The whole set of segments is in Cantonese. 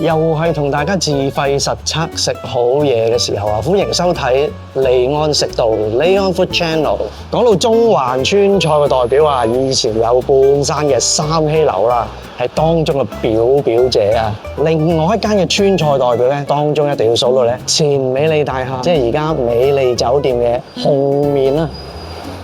又係同大家自費實測食好嘢嘅時候啊！歡迎收睇利安食道 Leon Food Channel。講到中環川菜嘅代表啊，以前有半山嘅三希樓啦，係當中嘅表表姐啊。另外一間嘅川菜代表咧，當中一定要數到咧前美利大廈，即係而家美利酒店嘅紅麵啦。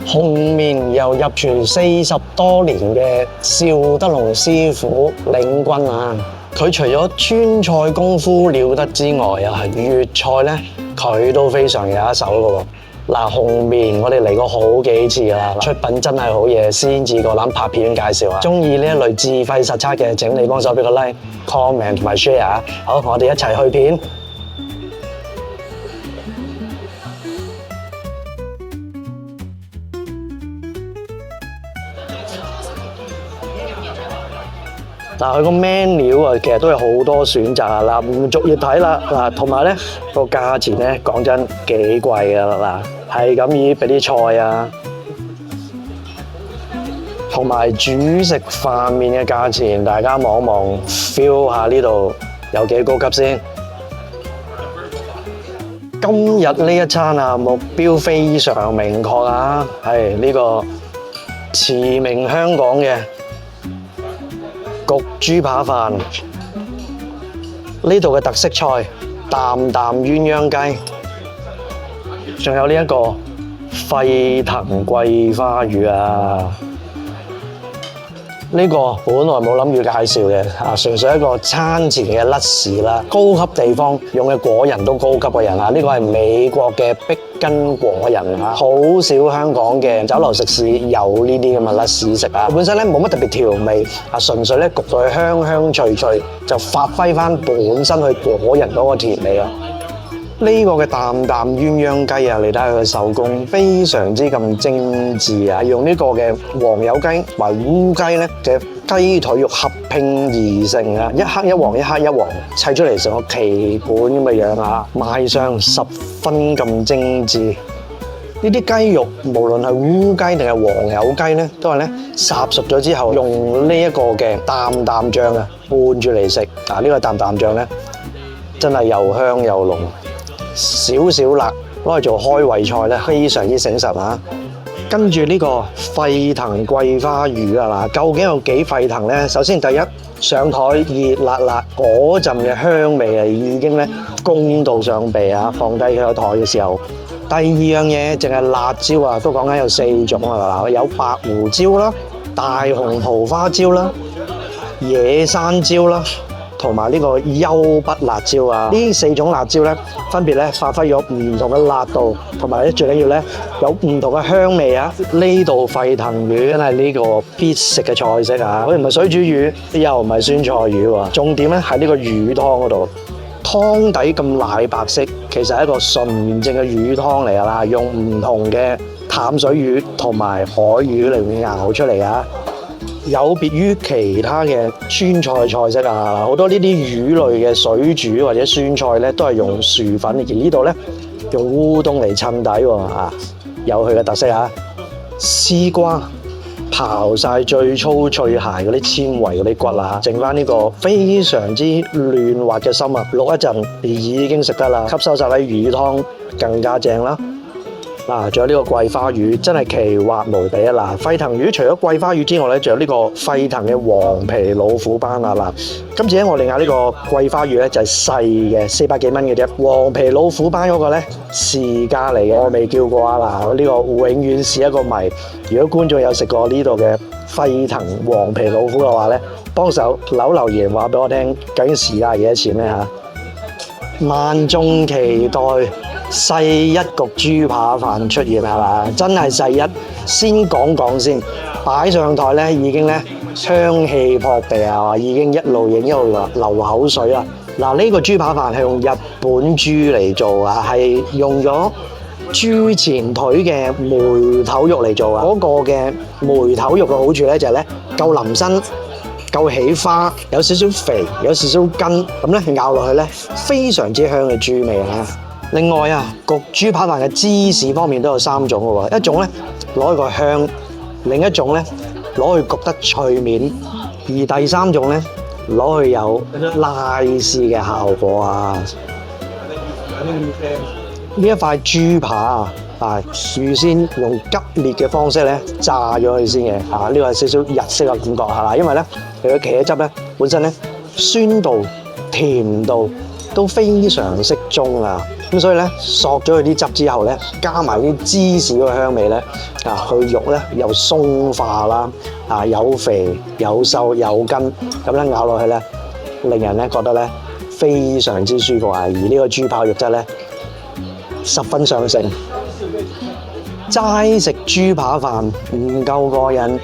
紅麵由入廚40多年嘅邵德龍師傅領軍啊！佢除咗川菜功夫了得之外啊，粵菜咧佢都非常有一手嘅喎。嗱，紅麵我哋嚟過好幾次啦，出品真係好嘢，先至夠膽拍片介紹啊！中意呢一類自費實測嘅，請你幫手俾個 like、comment 同埋 share 啊！好，我哋一齊去片。嗱，佢個 menu 啊，其實都有好多選擇啊！嗱，唔逐頁睇啦，嗱，同埋咧個價錢咧，講真幾貴噶啦！嗱，係咁意俾啲菜啊，同埋煮食飯麵嘅價錢，大家望一望 ，feel 下呢度有幾高級先。今日呢一餐啊，目標非常明確啊，係呢個馳名香港嘅焗豬扒飯，呢度嘅特色菜啖啖鴛鴦雞，仲有呢一個沸騰桂花魚啊！呢個本來冇諗住介紹嘅啊，純粹一個餐前嘅甩士啦。高級地方用嘅果仁都高級嘅人啊！呢個係美國嘅碧根果仁啊，好少香港嘅酒樓食肆有呢啲咁嘅甩士食啊。本身咧冇乜特別調味啊，純粹咧焗到佢香香脆脆，就發揮翻本身佢果仁嗰個甜味啊！呢個嘅啖啖鴛鴦雞啊，你睇下佢嘅手工非常之咁精緻啊！用呢個嘅黃油雞同埋烏雞咧嘅雞腿肉合拼而成啊，一黑一黃，一黑一黃砌出嚟成個棋盤咁嘅樣啊，賣相十分咁精緻。呢啲雞肉無論係烏雞定係黃油雞咧，都係咧烚熟咗之後用呢一個嘅擔擔醬啊拌住嚟食啊！呢個擔擔醬咧真係又香又濃。少少辣，攞嚟做開胃菜咧，非常之醒神啊！跟住呢個沸騰桂花魚啊，嗱，究竟有幾沸騰咧？首先第一，上台熱辣辣嗰陣嘅香味啊，已經咧攻到上鼻啊！放低佢個台嘅時候，第二樣嘢淨係辣椒啊，都講緊有4種啊，嗱，有白胡椒啦、大紅桃花椒啦、野山椒啦。同埋呢個優筆辣椒啊，呢4種辣椒咧，分別咧發揮咗唔同嘅辣度，同埋咧最緊要咧有唔同嘅香味啊！呢度沸騰魚真係呢個必食嘅菜式啊！佢唔係水煮魚，又唔係酸菜魚喎，重點咧喺呢個魚湯嗰度，湯底咁奶白色，其實係一個純正嘅魚湯嚟㗎啦，用唔同嘅淡水魚同埋海魚嚟熬出嚟啊！有別於其他嘅川菜菜式啊，好多呢啲魚類嘅水煮或者酸菜咧，都係用薯粉，而呢度咧用烏冬嚟襯底喎啊，有佢嘅特色啊！絲瓜刨晒最粗最鞋嗰啲纖維嗰啲骨啊，剩翻呢個非常之嫩滑嘅心啊，淥一陣已經食得啦，吸收晒啲魚湯更加正啦！嗱，仲有呢個桂花魚，真係奇滑無比啊！嗱，沸騰魚除咗桂花魚之外咧，仲有呢個沸騰嘅黃皮老虎斑啊！嗱，今次咧我哋嗌呢個桂花魚咧就係細嘅，400幾蚊嘅啫。黃皮老虎斑嗰個咧市價嚟嘅，我未叫過啊！嗱，呢個永遠是一個謎。如果觀眾有食過呢度嘅沸騰黃皮老虎嘅話咧，幫手留言話俾我聽，究竟市價係幾多錢咧嚇？萬眾期待細一焗豬扒飯出現係嘛？真係細一，先講先，擺上台咧已經咧香氣撲鼻啊！已經一路影一路流口水啦！嗱，呢個豬扒飯係用日本豬嚟做啊，係用咗豬前腿嘅梅頭肉嚟做啊！嗰個嘅梅頭肉嘅好處咧就係咧夠腍身、夠起花，有少少肥，有少少筋，咁咧咬落去咧非常之香嘅豬味啊！另外啊，焗豬扒飯嘅芝士方面都有3種嘅喎，一種咧攞去個香，另一種咧攞去焗得脆面，而第3種咧攞去有拉絲嘅效果啊！呢一塊豬扒啊，預先用急烈嘅方式咧炸咗佢先嘅，呢個係少少日式嘅感覺係啦，因為咧佢嘅茄汁咧本身咧酸度、甜度都非常適中啊，咁所以咧索咗佢啲汁之後咧，加埋啲芝士嘅香味咧，佢肉咧又鬆化啦，有肥有瘦有筋，咁咧咬落去咧，令人咧覺得咧非常之舒服啊！而呢個豬扒肉質咧十分上乘，齋食豬扒飯唔夠過癮，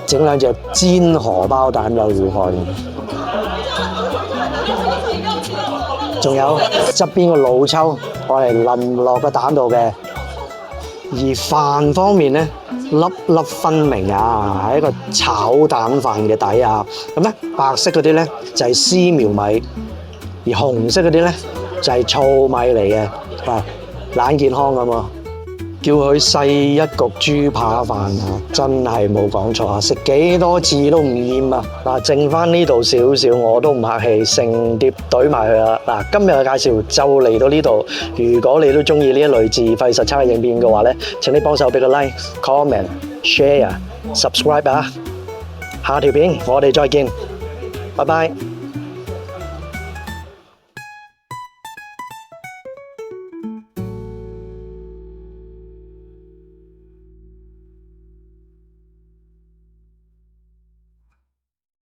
整兩隻煎荷包蛋又如何？仲有側邊個老抽，我嚟淋落個蛋度嘅。而飯方面咧，粒粒分明啊，係一個炒蛋飯嘅底啊。咁咧白色嗰啲咧就係絲苗米，而紅色嗰啲咧就係糙米嚟嘅，懶健康咁喎。叫佢細一焗豬扒飯啊，真係冇講錯啊！食幾多次都唔厭啊！嗱，剩翻呢度少少我都唔客氣，成碟懟埋佢啦！嗱，今日嘅介紹就嚟到呢度。如果你都中意呢一類自費實測嘅影片嘅話咧，請你幫手俾個 like、comment、share、subscribe 啊！下條片我哋再見，拜拜。